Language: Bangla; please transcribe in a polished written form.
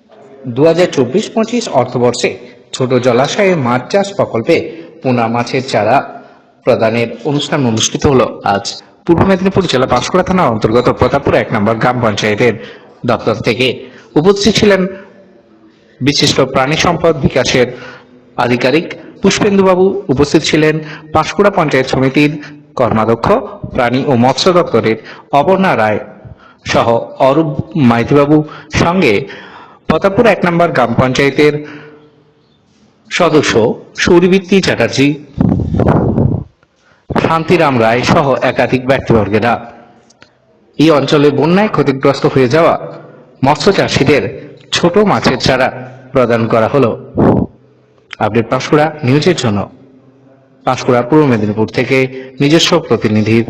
2024-25 অর্থবর্ষে ছোট জলাশয়ে মাছ চাষ প্রকল্পে পোনা মাছের চারা প্রদানের অনুষ্ঠান অনুষ্ঠিত হলো আজ পূর্ব মেদিনীপুর জেলা পাঁশকুড়া থানার অন্তর্গত প্রতাপপুর 1 নম্বর গ্রাম পঞ্চায়েতের দপ্তর থেকে। উপস্থিত ছিলেন বিশিষ্ট প্রাণী সম্পদ বিকাশের আধিকারিক পুষ্পেন্দুবাবু, উপস্থিত ছিলেন পাঁশকুড়া পঞ্চায়েত সমিতির কর্মাধ্যক্ষ প্রাণী ও মৎস্য দপ্তরের অপর্ণা রায় সহ অরূপ মাইতিবাবু, সঙ্গে প্রতাপপুর 1 নম্বর গ্রাম পঞ্চায়েতের সদস্য সৌরবৃত্তি চ্যাটার্জি, শান্তিরাম রায় সহ একাধিক ব্যক্তিবর্গেরা। এই অঞ্চলে বন্যায় ক্ষতিগ্রস্ত হয়ে যাওয়া মৎস্য চাষীদের ছোট মাছের চারা প্রদান করা হলো। আপডেট পাঁশকুড়া নিউজের জন্য পাঁশকুড়া পূর্ব মেদিনীপুর থেকে নিজস্ব প্রতিনিধির